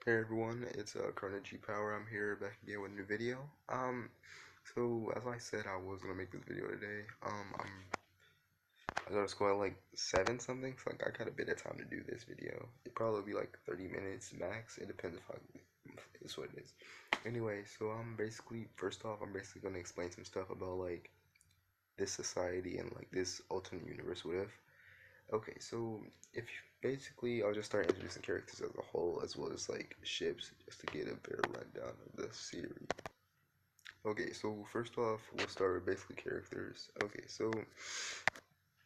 Hey everyone, it's Chrono G Power. I'm here back again with a new video. So as I said, I was gonna make this video today. I got to school at like 7 something, so like I got a bit of time to do this video. It'd probably be like 30 minutes max. It depends if I it's what it is. Anyway, so first off, I'm basically gonna explain some stuff about like this society and like this alternate universe. What if? Okay, so if you, basically I'll just start introducing characters as a whole as well as like ships just to get a better rundown of the series. Okay, so first off we'll start with basically characters. Okay, so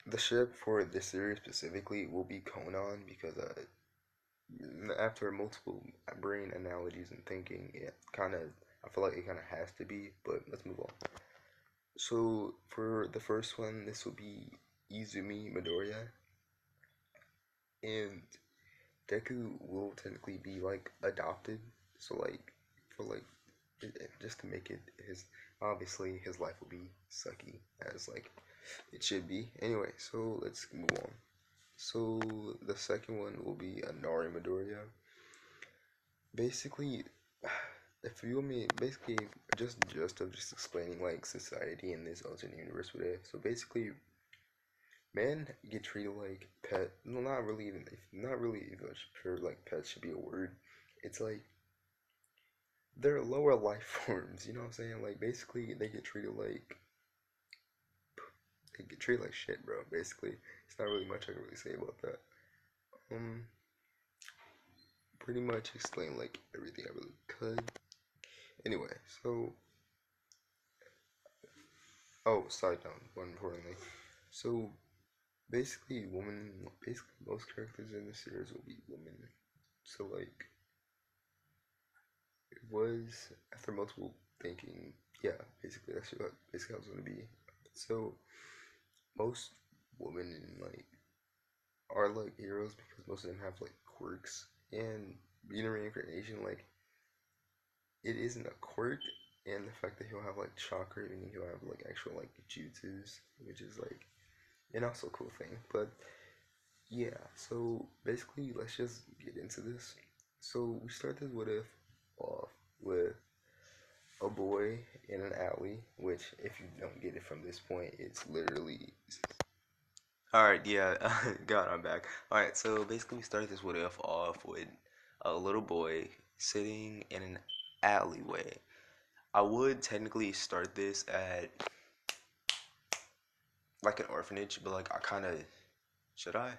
the ship for this series specifically will be Conan because after multiple brain analogies and thinking, it kind of I feel like it kind of has to be, but let's move on. So for the first one, this will be Izumi Midoriya, and Deku will technically be like adopted. So like for like just to make it his obviously his life will be sucky as like it should be. Anyway, so let's move on. So the second one will be Nari Midoriya. Basically, if you want me, basically just explaining like society in this alternate universe with it. So basically, men get treated like pet. No, not really even. Not really even sure like pets should be a word. It's like they're lower life forms. You know what I'm saying? Like basically, they get treated like shit, bro. Basically, it's not really much I can really say about that. Um, Pretty much explain like everything I really could. Anyway, so side note, one importantly. So basically most characters in the series will be women. So like it was after multiple thinking, yeah, basically that's what basically how it's gonna be. So most women in like are like heroes because most of them have like quirks and being a reincarnation like it isn't a quirk and the fact that he'll have like chakra meaning he'll have like actual like jutsus which is like an also cool thing but yeah, so basically, let's just get into this. So we start this what if off with a boy in an alley, which if you don't get it from this point, it's literally. Alright, yeah, God, I'm back. Alright, so basically we start this what if off with a little boy sitting in an alleyway. I would technically start this at like an orphanage, but like I kind of should I?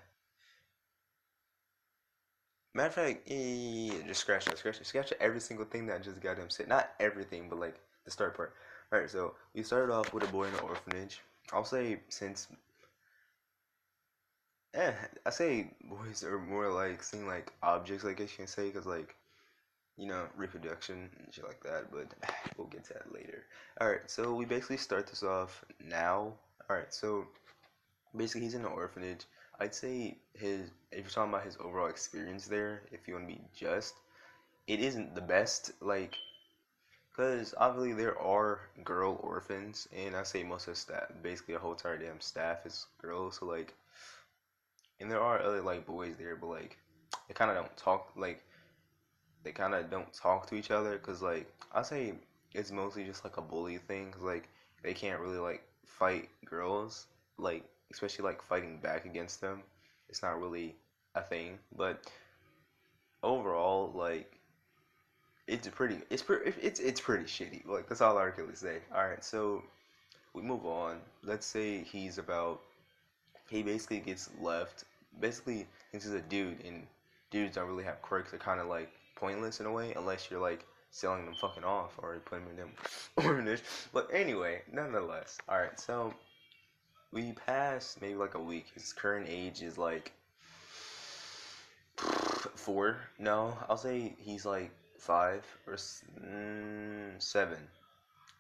Matter of fact, just scratch every single thing that just got him sick. Not everything, but like the start part. All right, so we started off with a boy in an orphanage. I'll say since, eh, I say boys are more like seeing like objects, I guess you can say, because like reproduction and shit like that. But we'll get to that later. All right, so we basically start this off now. All right, so basically he's in an orphanage. I'd say his if you're talking about his overall experience there, if you want to be just, it isn't the best, like, because obviously there are girl orphans, and I say most of the staff, basically the whole entire damn staff is girls, so like, and there are other like boys there, but like, they kind of don't talk, like, they kind of don't talk to each other, because like, I say it's mostly just like a bully thing, 'cause like, they can't really like fight girls, like, especially like fighting back against them, it's not really a thing, but overall, like, it's pretty shitty. Like that's all I can really say. All right, so we move on. Let's say he basically gets left. Basically, since he's a dude and dudes don't really have quirks, they're kind of like pointless in a way unless you're like selling them fucking off or putting them in them orphanage. But anyway, nonetheless. All right, so we pass maybe like a week. His current age is like 4. No, I'll say he's like 5 or 7.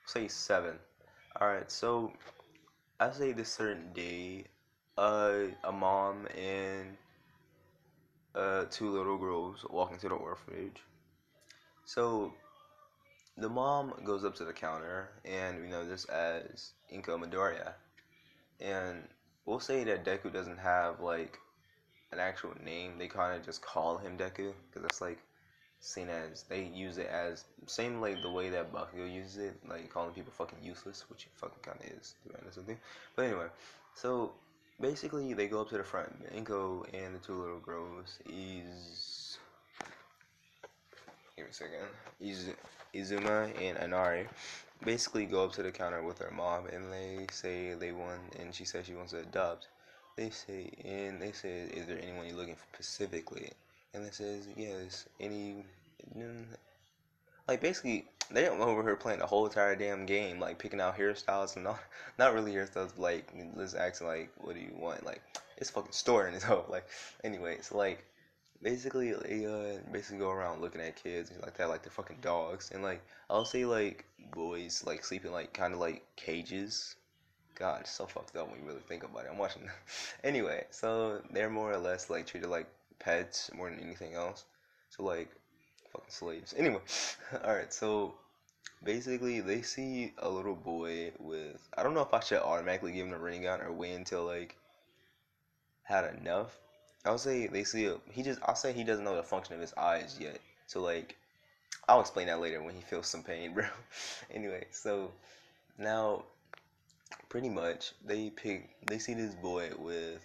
Say 7. All right, so I say this certain day, a mom and 2 little girls walk into the orphanage. So the mom goes up to the counter, and we know this as Inko Midoriya. And we'll say that Deku doesn't have like an actual name. They kind of just call him Deku because that's like seen as they use it as same like the way that Bakugo uses it, like calling people fucking useless, which it fucking kind of is, to be honest with you. But anyway, so basically they go up to the front. Inko and the two little girls is give me a second. Izuma and Anari basically go up to the counter with their mom and they say they want, and she says she wants to adopt. They say, is there anyone you're looking for specifically? And it says yes. Like basically they over here playing the whole entire damn game, like picking out hairstyles and not really hairstyles, but like just asking like, what do you want? Like it's fucking store in this whole like. Anyway, so like basically they basically go around looking at kids and like that, like they're fucking dogs, and like I'll say like boys like sleeping like kind of like cages. God, it's so fucked up when you really think about it. I'm watching. Anyway, so they're more or less like treated like pets more than anything else. So like fucking slaves. Anyway, all right. So basically, they see a little boy with. I don't know if I should automatically give him a ring gun or wait until like had enough. I'll say they see a. He just. I'll say he doesn't know the function of his eyes yet. So like, I'll explain that later when he feels some pain, bro. Anyway, so now pretty much they see this boy with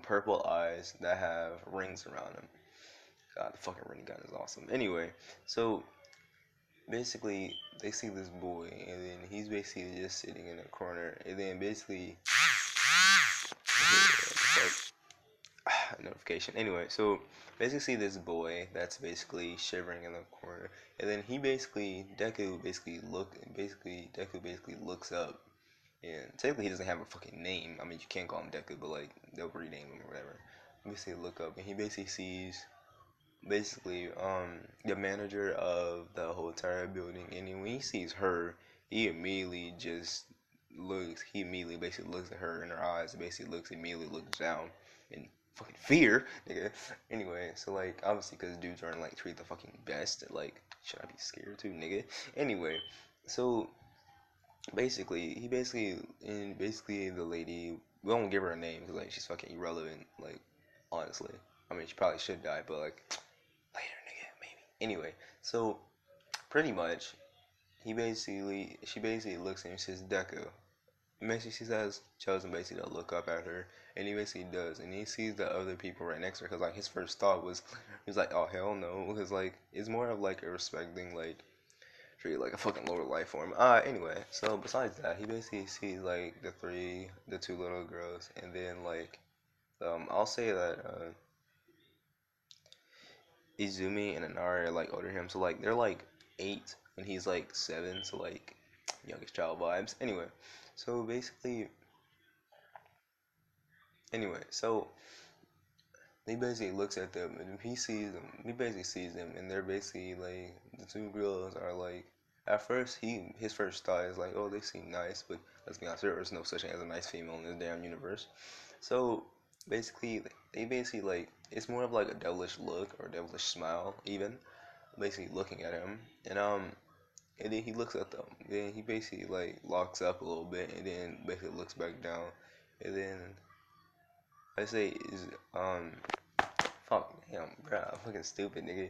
purple eyes that have rings around him. God, the fucking ring gun is awesome. Anyway, so basically they see this boy and then he's basically just sitting in a corner and then basically notification. Anyway, so basically see this boy that's basically shivering in the corner and then Deku basically looks up. And technically, he doesn't have a fucking name. I mean, you can't call him Deku, but like they'll rename him or whatever. Basically, look up, and he basically sees the manager of the whole entire building. And then when he sees her, he immediately basically looks at her in her eyes. Immediately looks down in fucking fear, nigga. Anyway, so like obviously because dudes aren't like treated the fucking best. Like, should I be scared too, nigga? Anyway, so basically the lady, we won't give her a name because like she's fucking irrelevant, like honestly. I mean she probably should die, but like later, nigga, maybe. Anyway, so pretty much she basically looks at him and says Deku. And basically she says chosen basically to look up at her, and he basically does, and he sees the other people right next to her because like his first thought was he was like, oh hell no, because like it's more of like a respecting like treated like a fucking lower life form. Anyway, so besides that, he basically sees like the two little girls, and then like, I'll say that Izumi and Inari are like older than him, so like they're like 8 and he's like 7, so like youngest child vibes. So basically, so he basically looks at them and he sees them. He basically sees them, and they're basically like the two girls are like. At first, his first thought is like, oh, they seem nice, but let's be honest, there is no such thing as a nice female in this damn universe. So basically, they basically like it's more of like a devilish look or devilish smile, even basically looking at him, and then he looks at them. Then he basically like locks up a little bit, and then basically looks back down, and then I say is fuck, damn, bro, I'm fucking stupid, nigga.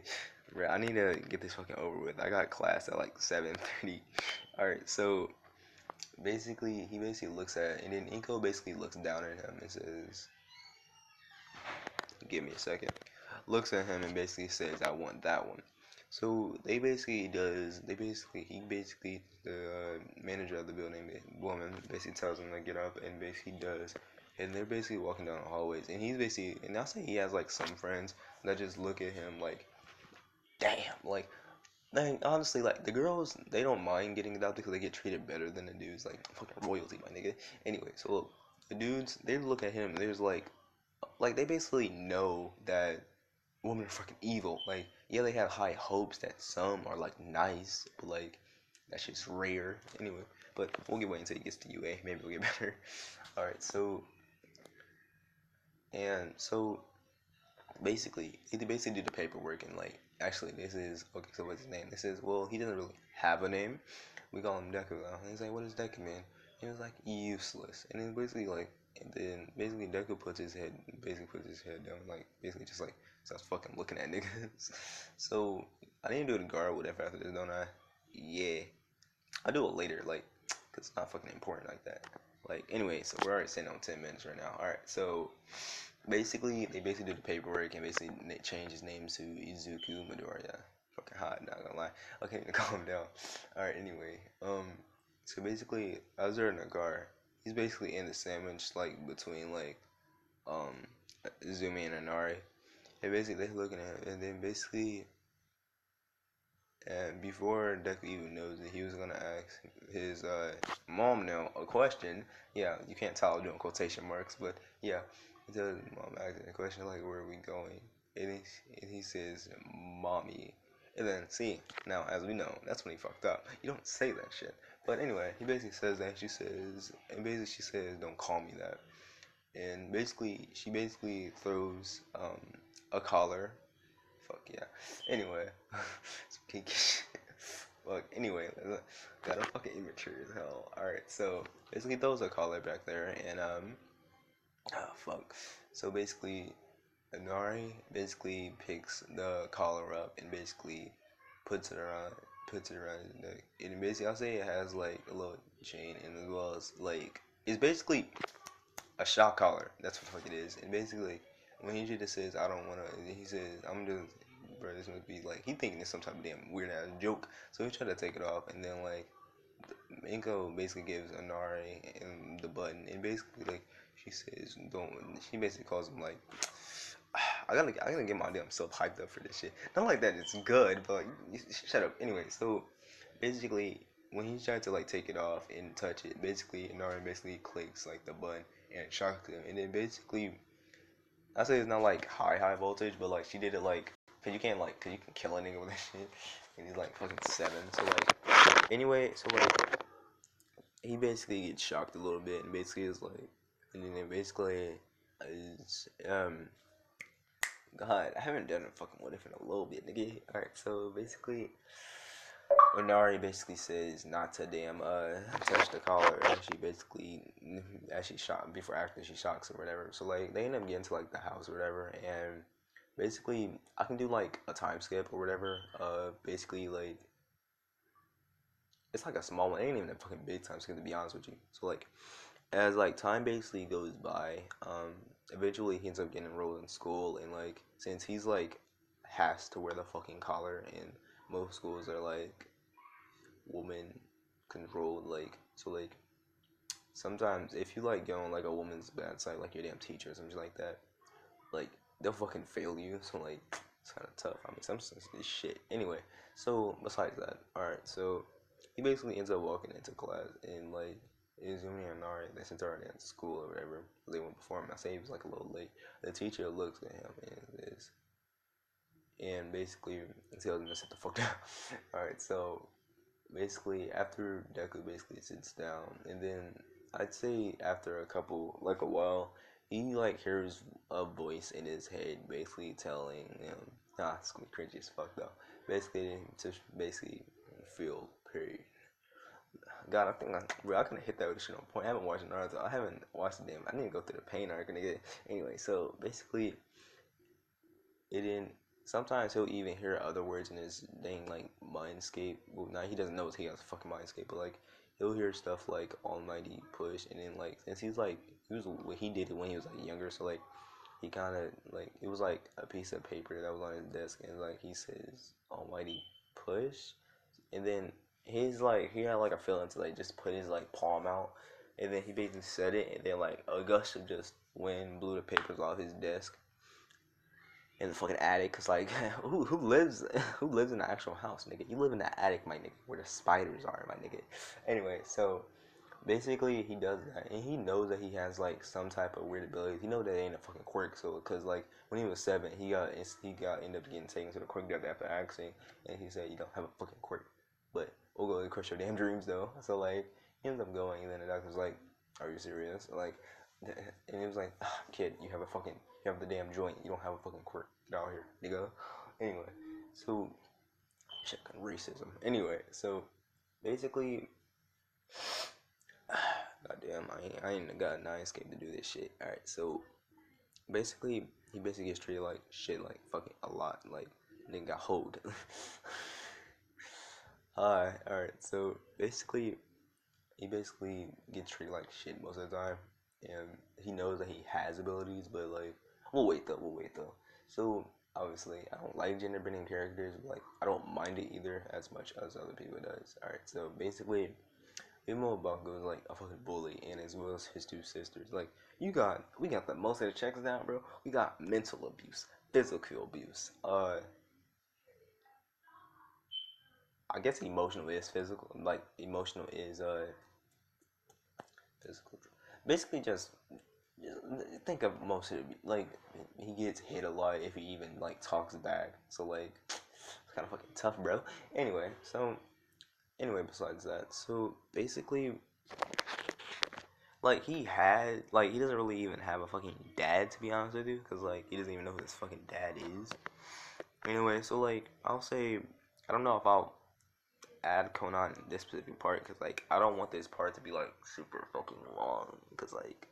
Bro, I need to get this fucking over with. I got class at like 7:30. All right, so basically, he basically looks at, and then Inko basically looks down at him and says, "Give me a second." Looks at him and basically says, "I want that one." So he basically, the manager of the building, the woman, basically tells him to get up, and basically does. And they're basically walking down the hallways, and he's basically, and I'll say he has like some friends that just look at him like, damn, like honestly, like the girls, they don't mind getting adopted because they get treated better than the dudes, like fucking royalty, my nigga. Anyway, so the dudes, they look at him, and there's like they basically know that women are fucking evil. Like, yeah, they have high hopes that some are like nice, but like that's just rare. Anyway, but we'll get wait until he gets to UA. Maybe we'll get better. All right, so they basically do the paperwork and like actually this is okay. So what's his name? This is well, he doesn't really have a name. We call him Deku though. And he's like, what does Deku mean? He was like useless, and then basically Deku puts his head down, like basically just like So I was fucking looking at niggas. So I need to do the guard whatever after this, don't I? Yeah. I'll do it later, like, cause it's not fucking important like that. Like, anyway, so we're already sitting on 10 minutes right now. All right, so basically, they basically do the paperwork and basically change his name to Izuku Midoriya. Fucking hot, not gonna lie. Okay, calm down. All right, anyway, so basically, Azure Nagar, he's basically in the sandwich, like between like um Izumi and Inari. And basically, they're looking at him, and then basically and before Deku even knows it, he was gonna ask his mom now a question. Yeah, you can't tell I'm doing quotation marks, but yeah, he tells his mom asking a question like, "Where are we going?" And he says, "Mommy." And then see now, as we know, that's when he fucked up. You don't say that shit. But anyway, he basically says that. She says, "Don't call me that." And basically, she basically throws a collar. Fuck yeah. Anyway, some kinky shit. Fuck. Anyway, got a fucking immature as hell. All right, so basically throws a collar back there, and oh fuck. So basically, Inari basically picks the collar up and basically puts it around his neck. And basically, I'll say it has like a little chain, and as well as like it's basically a shock collar. That's what the fuck it is. And basically, when he just says, "I don't wanna," he says, "I'm just." Bro, this must be like he thinking it's some type of damn weird ass joke, so he tried to take it off, and then like Inko basically gives Inari and the button, and basically like she says, "Don't." She basically calls him like, I gotta get my damn self hyped up for this shit. Not like that it's good, but like, shut up. Anyway, so basically when he tried to like take it off and touch it, basically Inari basically clicks like the button and it shocks him, and then basically I say it's not like high voltage, but like she did it like, cause you can kill a nigga with that shit, and he's like fucking 7. So like, anyway, so like he basically gets shocked a little bit, and basically is like, and then basically is God, I haven't done a fucking what if in a little bit, nigga. All right, so basically. Onari basically says not to damn touch the collar, and she basically as she shot before after she shocks or whatever. So like they end up getting to like the house or whatever, and basically I can do like a time skip or whatever. Basically like it's like a small one. It ain't even a fucking big time skip to be honest with you. So like as like time basically goes by, eventually he ends up getting enrolled in school, and like since he's like has to wear the fucking collar, and most schools are like woman controlled, like so like sometimes if you like go on like a woman's bad side, like your damn teacher or something like that, like they'll fucking fail you. So like it's kind of tough. I mean, some stuff is shit. Anyway, so besides that, all right. So he basically ends up walking into class, and like Izumi and Nari, they sent her in school or whatever. They went before him. I say he was like a little late. The teacher looks at him and basically tells him to sit the fuck down. All right, so basically after Deku basically sits down, and then I'd say after a couple like a while, he like hears a voice in his head basically telling him, nah, it's gonna be cringy as fuck though. Basically to basically feel period. God, I think I couldn't hit that with the shit on point. I haven't watched Naruto. I haven't watched the damn. I need to go through the pain arc and get anyway. So basically, it didn't. Sometimes he'll even hear other words in his dang like mindscape. Well, now he doesn't know he has a fucking mindscape, but like he'll hear stuff like Almighty push, and then like since he's like he did it when he was like younger, so like he kind of like it was like a piece of paper that was on his desk, and like he says Almighty push, and then his like he had like a feeling to like just put his like palm out, and then he basically said it, and then like a gust of just wind blew the papers off his desk in the fucking attic. Cause like who lives who lives in the actual house, nigga? You live in the attic, my nigga, where the spiders are, my nigga. Anyway, so basically he does that, and he knows that he has like some type of weird abilities. He knows that it ain't a fucking quirk. So cause like when he was 7, he got ended up getting taken to the quirk doctor after accident, and he said you don't have a fucking quirk, but we'll go and crush your damn dreams though. So like he ends up going, and then the doctor's like, "Are you serious?" Like, and he was like, "Kid, you have the damn joint. You don't have a fucking quirk. Get out here, nigga." Anyway, so shit, racism. Anyway, so basically, goddamn, I ain't got an escape to do this shit. All right, so basically he basically gets treated like shit, like fucking a lot, like nigga got hoed. Alright, so basically he basically gets treated like shit most of the time, and he knows that he has abilities, but like, we'll wait though. So obviously, I don't like gender bending characters, but like I don't mind it either as much as other people does. All right, so basically, Imo Bungo is like a fucking bully, and as well as his two sisters. Like we got the most of the checks down, bro. We got mental abuse, physical abuse. I guess emotional is physical. Like emotional is physical. Basically, just think of most of it. Like he gets hit a lot if he even like talks back. So like it's kind of fucking tough, bro. Anyway, so besides that, so basically, like he doesn't really even have a fucking dad, to be honest with you, because like he doesn't even know who his fucking dad is. Anyway, so like I'll say I don't know if I'll add Conan in this specific part because like I don't want this part to be like super fucking long because like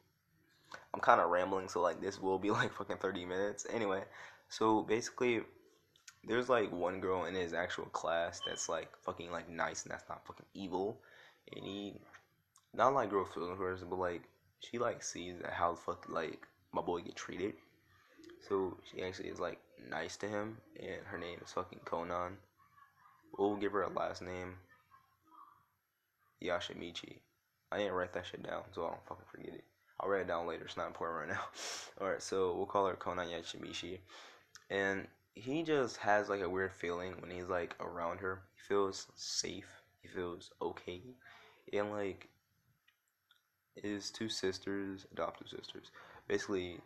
I'm kind of rambling, so like this will be like fucking 30 minutes. Anyway, so basically, there's like one girl in his actual class that's like fucking like nice and that's not fucking evil, and he not like girl feeling for us, but like she like sees how the fuck like my boy get treated, so she actually is like nice to him, and her name is fucking Conan. We'll give her a last name, Yashimichi. I didn't write that shit down, so I don't fucking forget it. I'll write it down later. It's not important right now. Alright, so we'll call her Konan Yashimichi. And he just has like a weird feeling when he's like around her. He feels safe. He feels okay. And like his two sisters, adoptive sisters, basically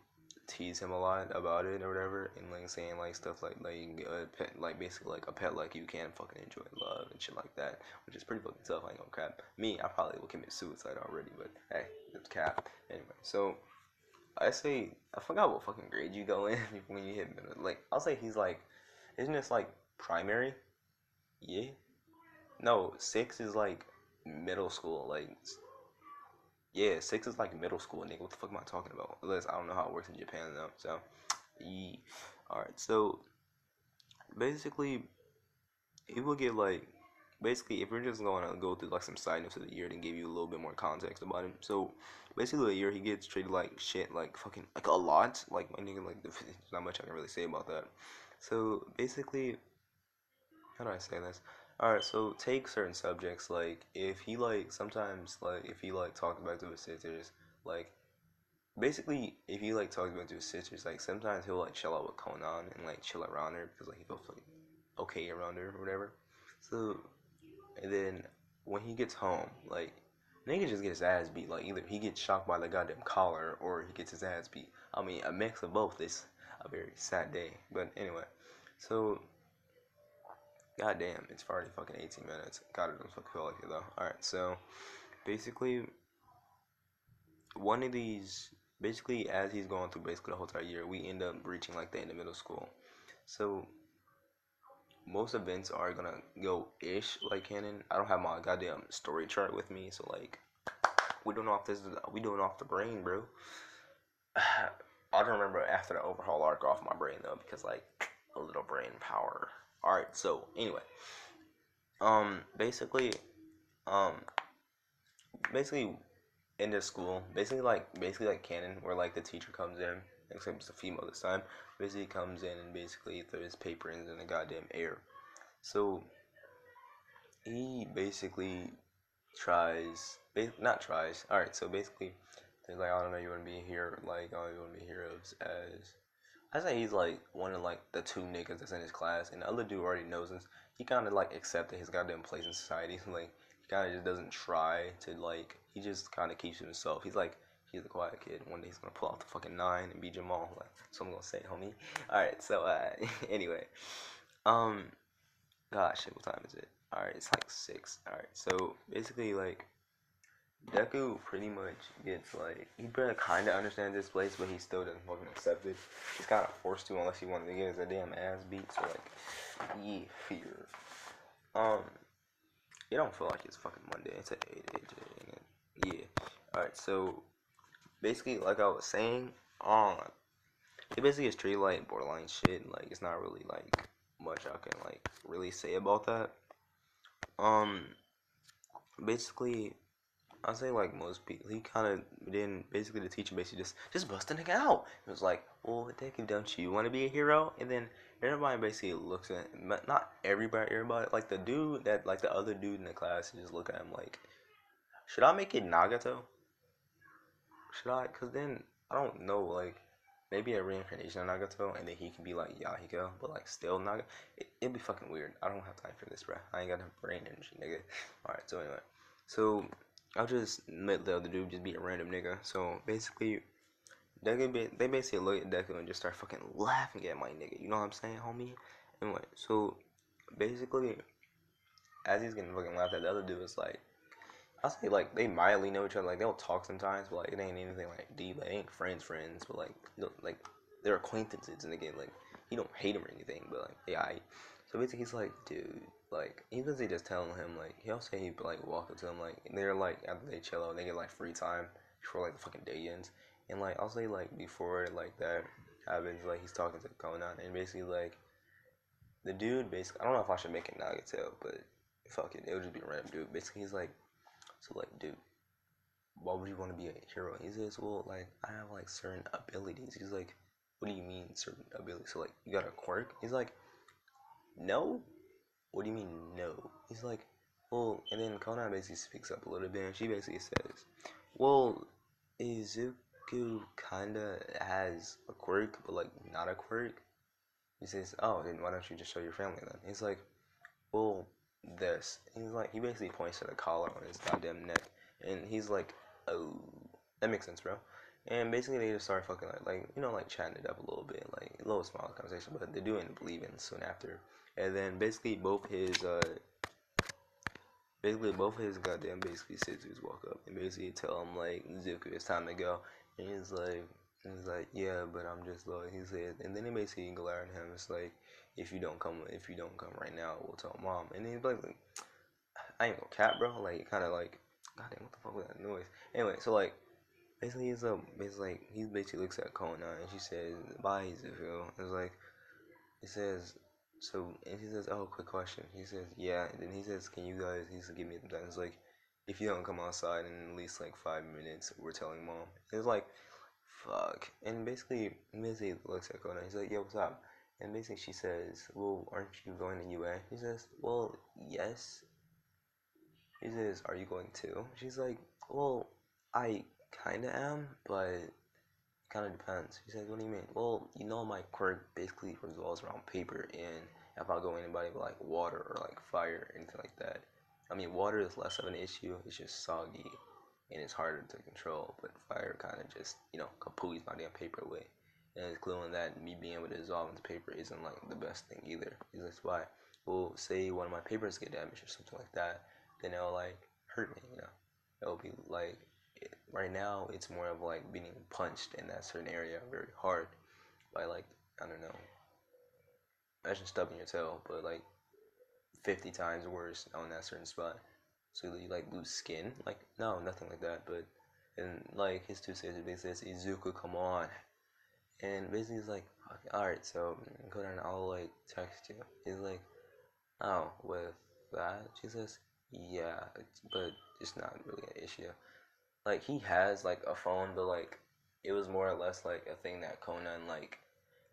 tease him a lot about it or whatever, and like saying like stuff like a pet, like basically like a pet like you can fucking enjoy love and shit like that, which is pretty fucking tough. I ain't gonna cap. Me, I probably will commit suicide already, but hey, it's cap. Anyway, so I say I forgot what fucking grade you go in when you hit middle. Like I'll say he's like, isn't this like primary? Yeah. No, six is like middle school. Like yeah, six is like middle school, nigga. What the fuck am I talking about? Unless I don't know how it works in Japan though. So, yeah. All right. So basically, it will get like basically if we're just going to go through like some side notes of the year to give you a little bit more context about him. So basically, the year he gets treated like shit, like fucking like a lot. Like my nigga, like there's not much I can really say about that. So basically, how do I say this? Alright, so take certain subjects like if he like sometimes like if he like talked back to his sisters, like basically if he like talks back to his sisters, like sometimes he'll like chill out with Conan and like chill around her because like he feels like okay around her or whatever. So and then when he gets home, like nigga just gets his ass beat. Like either he gets shocked by the goddamn collar or he gets his ass beat. I mean a mix of both is a very sad day. But anyway, so god damn, it's already fucking 18 minutes. God, it doesn't fucking feel like it though. Alright, so basically one of these basically as he's going through basically the whole entire year, we end up reaching like the end of middle school. So most events are gonna go ish like canon. I don't have my goddamn story chart with me, so like we doing off the brain, bro. I don't remember after the overhaul arc off my brain though, because like a little brain power. Alright, so anyway. Basically, um basically in this school, basically like canon, where like the teacher comes in, except it's a female this time, basically comes in and basically throws paperings in the goddamn air. So he basically not tries. All right, so basically, he's like, I don't know, you want to be here, like, oh, you want to be heroes as. I say he's like one of like the two niggas that's in his class, and the other dude already knows this. He kind of like accepted his goddamn place in society. Like he kind of just doesn't try to like. He just kind of keeps to himself. He's a quiet kid. One day he's gonna pull out the fucking nine and be Jamal. Like so I'm gonna say, homie. All right. So anyway, um, gosh, what time is it? All right, it's like 6. All right. So basically, like Deku pretty much gets like he kind of understands this place, but he still doesn't fucking accept it. He's kind of forced to unless he wanted to get his damn ass beat. So like, yeah, fear. Um, it don't feel like it's fucking Monday. It's at 8 today. Yeah. All right. So basically, like I was saying, um, it basically is treated like borderline shit. Like it's not really like much I can like really say about that. Um, basically, I say like most people, he kind of didn't. Basically, the teacher basically just bust the nigga out. It was like, well, Deku, don't you want to be a hero? And then everybody basically looks at, not everybody, like the dude that like the other dude in the class, just look at him like, should I make it Nagato? Should I? Cause then I don't know, like maybe a reincarnation of Nagato, and then he can be like Yahiko, but like still Nagato. It'd be fucking weird. I don't have time for this, bro. I ain't got enough brain energy, nigga. All right. So anyway, so I'll just let the other dude just be a random nigga. So basically, they basically look at Deku and just start fucking laughing at my nigga. You know what I'm saying, homie? Anyway, so basically, as he's getting fucking laughed at, the other dude was like, I say like they mildly know each other. Like they'll talk sometimes, but like it ain't anything like deep. Like, they ain't friends. But like like they're acquaintances, and again like he don't hate him or anything. But like yeah, so basically he's like, dude, like he basically just telling him like he'll say he like walk up to him like and they're like after they chill out, they get like free time before like the fucking day ends. And like I'll say like before like that happens, like he's talking to Conan and basically like the dude basically I don't know if I should make it Nagato, but fuck it, it would just be a random dude. Basically he's like so like dude why would you want to be a hero? He says, well, like, I have, like, certain abilities. He's like, what do you mean, certain abilities? So, like, you got a quirk? He's like, no? What do you mean, no? He's like, well, and then Conan basically speaks up a little bit, and she basically says, well, Izuku kinda has a quirk, but, like, not a quirk. He says, oh, then why don't you just show your family then? He's like, well, this. He's like, he basically points to the collar on his goddamn neck, and he's like, oh, that makes sense, bro. And basically, they just start fucking like you know, like chatting it up a little bit, like a little small conversation, but they do end up leaving soon after. And then basically both his goddamn basically sisters walk up and basically tell him like Zuko, it's time to go. And he's like, yeah, but I'm just like he said, and then they basically glare at him. It's like, if you don't come right now, we'll tell mom. And then he's like I ain't gonna cap, bro. Like kind of like, goddamn, what the fuck was that noise? Anyway, so like basically basically like he basically looks at Kona and she says, bye, Zuko. It's like he says, so, and he says, oh, quick question. He says, yeah. And then he says, can you guys, he says, give me some time. It's like, if you don't come outside in at least like 5 minutes, we're telling mom. It's like, fuck. And basically, he basically looks at Kona. He's like, yeah, what's up? And basically, she says, well, aren't you going to UA? He says, well, yes. He says, are you going too? She's like, well, I kinda am, but kind of depends. He says, what do you mean? Well, you know my quirk basically revolves around paper, and if I go anybody with like water or like fire or anything like that, I mean water is less of an issue. It's just soggy and it's harder to control. But fire kind of just kapoos my damn paper away. And it's clear that me being able to dissolve into paper isn't like the best thing either. That's why. Well, say one of my papers get damaged or something like that, then it'll like hurt me. It'll be like right now it's more of like being punched in that certain area very hard by like I don't know, imagine stubbing your toe, but like 50 times worse on that certain spot. So you like lose skin? Like no, nothing like that. But and like his two sisters basically says, Izuku, come on. And basically he's like, okay, alright, so go down, I'll like text you. He's like, oh, with that? She says, yeah, but it's not really an issue. Like he has like a phone, but like it was more or less like a thing that Conan like,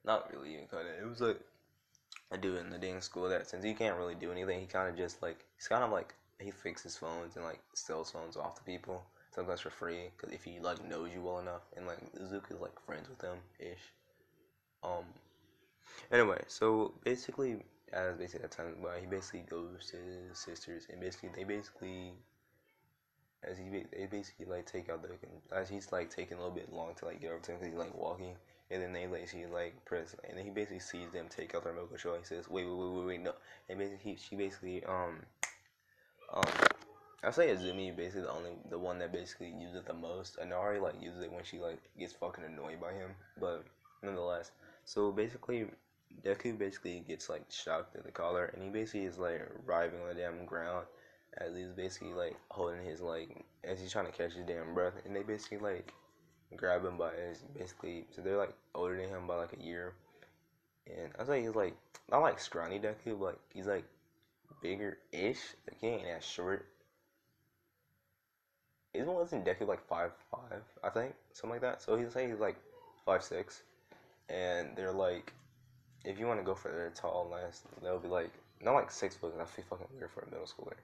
not really even Conan. It was like a dude in the dang school that since he can't really do anything, he kind of just like he's kind of like he fixes phones and like sells phones off to people sometimes for free because if he like knows you well enough and like Zuko's like friends with him ish. Um. Anyway, so basically as basically that time, but he basically goes to his sisters and basically they basically like take out the as he's like taking a little bit long to like get over to him because he's like walking and then they like she like press and then he basically sees them take out their remote control. He says wait no, and basically she basically um I say Azumi basically the one that basically uses it the most. And Nari like uses it when she like gets fucking annoyed by him, but nonetheless. So basically, Deku basically gets like shocked at the collar, and he basically is like writhing on the damn ground as he's basically like holding his like as he's trying to catch his damn breath, and they basically like grab him by his basically. So they're like older than him by like a year, and I was like he's like not like scrawny Deku, but like he's like bigger-ish. Like he ain't that short. Wasn't Deku like 5'5", I think, something like that. So he's like 5'6", and they're like, if you want to go for their tallness, they'll be like not like 6 foot. That'd be fucking weird for a middle schooler.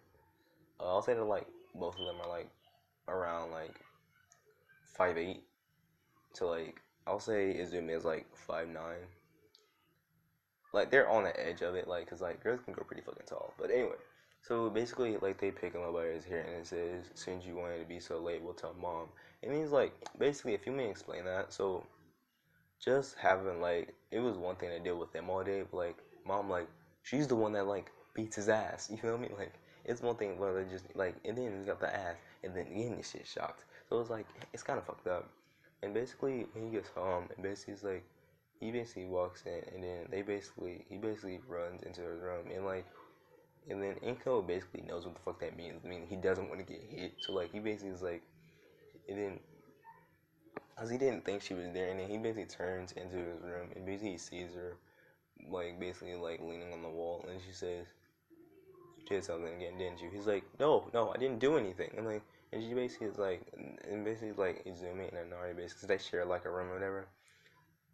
I'll say that like both of them are like around like 5'8" to like I'll say Izumi is like 5'9". Like they're on the edge of it, like cause like girls can go pretty fucking tall. But anyway, so basically like they pick him up by his hair and it says, "Since you wanted to be so late, we'll tell mom." And he's like, basically, if you may explain that, so just having like it was one thing to deal with them all day, but like mom like she's the one that like beats his ass. You feel me? Like it's one thing where they just like and then he got the ass and then again this shit shocked. So it's like it's kind of fucked up. And basically when he gets home, and basically he's like he basically walks in and then he basically runs into his room and like and then Inko basically knows what the fuck that means. I mean he doesn't want to get hit, so like he basically is like and then cause he didn't think she was there, and then he basically turns into his room, and basically he sees her, like basically like leaning on the wall, and she says, "You did something again, didn't you?" He's like, "No, no, I didn't do anything." And like, and she basically is like, and basically like Izumi and Inari basically they share like a room or whatever.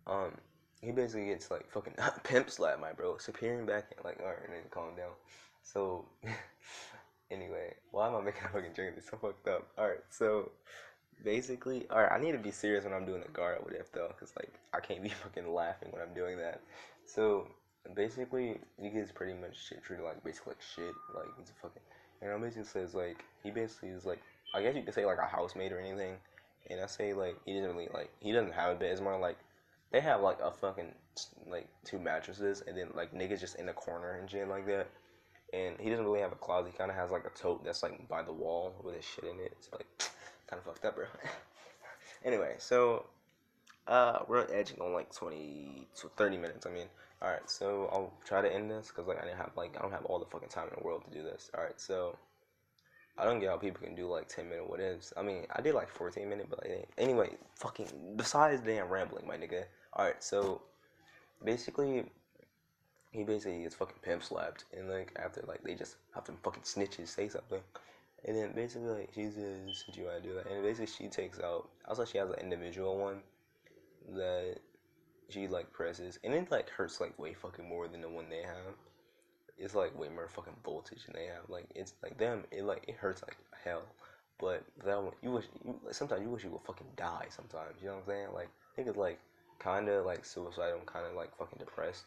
Um, he basically gets like fucking pimp slap my bro, disappearing back and like, alright, then calm down. So anyway, why am I making a fucking drink? It's so fucked up. Alright, so basically, alright, I need to be serious when I'm doing the guard with F though, cause like I can't be fucking laughing when I'm doing that. So basically, he gets pretty much shit treated like basically like shit, like he's a fucking. And I basically says like he basically is like I guess you could say like a housemaid or anything. And I say like he doesn't really like he doesn't have a bed. It's more like they have like a fucking like two mattresses and then like niggas just in the corner and shit like that. And he doesn't really have a closet. He kind of has like a tote that's like by the wall with his shit in it. It's like kind of fucked up, bro. Anyway, so we're edging on like 20 to 30 minutes. I mean, all right. So I'll try to end this because like I don't have all the fucking time in the world to do this. All right. So I don't get how people can do like 10-minute what ifs. I mean, I did like 14-minute, but like, anyway, fucking besides damn rambling, my nigga. All right. So basically, he basically gets fucking pimp slapped, and like after like they just have to fucking snitches say something. And then basically, like, she says, "Do you want to do that?" And basically, she takes out. Also, she has an individual one that she like presses, and it like hurts like way fucking more than the one they have. It's like way more fucking voltage than they have. Like it's like them. It hurts like hell. But that one, sometimes you wish you would fucking die. Sometimes you know what I'm saying? Like I think it's like kind of like suicidal, kind of like fucking depressed.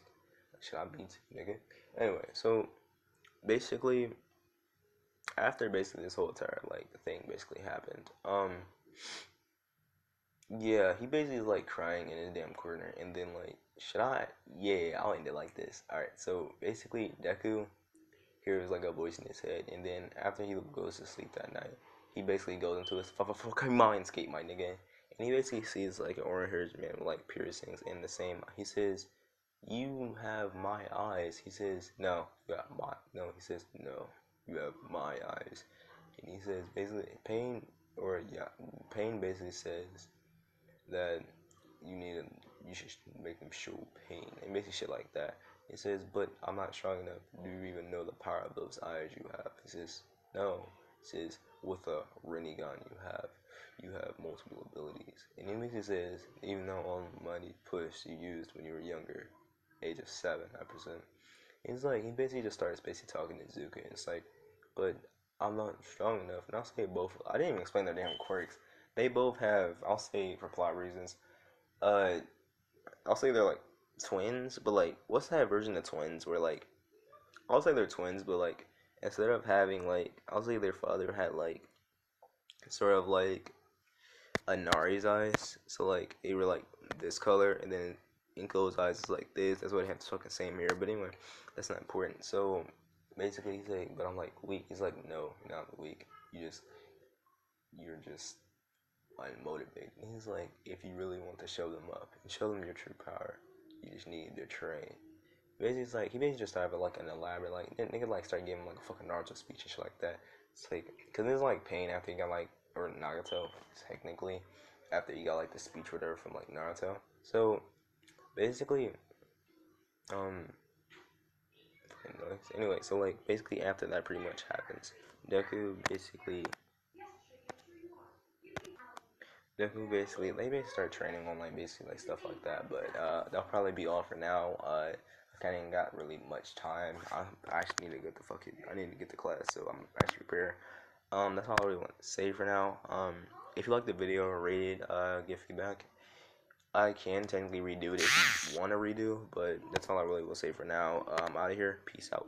Like, should I beat nigga? Anyway, so basically after basically this whole entire like thing basically happened, yeah, he basically is like crying in his damn corner, and then like, should I? Yeah, I'll end it like this. All right, so basically Deku hears like a voice in his head, and then after he goes to sleep that night, he basically goes into his fucking mindscape, my nigga, and he basically sees like an orange-haired man with like piercings in the same. He says, "You have my eyes." He says, "No, you have my." No, he says, "No, you have my eyes." And he says basically pain or yeah, pain basically says that you need to, you should make them show pain and basically shit like that. He says, "But I'm not strong enough. Do you even know the power of those eyes you have?" He says, "No." He says, "With a Rinnegan you have multiple abilities." And he basically says, "Even though Almighty push you used when you were younger, age of 7, I presume." He's like, he basically just starts basically talking to Zuka, and it's like, "But I'm not strong enough." And I'll say both. I didn't even explain their damn quirks. They both have. I'll say for plot reasons. Uh, I'll say they're like twins, but like, what's that version of twins where like, I'll say they're twins, but like, instead of having like, I'll say their father had like, sort of like a Nari's eyes, so like they were like this color, and then Inko's eyes is like this. That's why they have the fucking same mirror. But anyway, that's not important. So basically, he's like, "But I'm like weak." He's like, "No, you're not weak. You're just unmotivated." And he's like, "If you really want to show them up and show them your true power, you just need to train." Basically, it's like he basically just started like an elaborate like nigga like start giving like a fucking Naruto speech and shit like that. It's like because there's like pain after he got like or Nagato technically after you got like the speech or whatever from like Naruto. So basically, um, anyway, so like basically after that pretty much happens. Deku basically they basically start training on like basically like stuff like that. But that'll probably be all for now. I kind of ain't got really much time. I actually need to get the fucking I need to get to class, so I'm actually prepared. That's all I really want to say for now. If you like the video, rate it, give feedback. I can technically redo it if you want to redo, but that's all I really will say for now. I'm out of here. Peace out.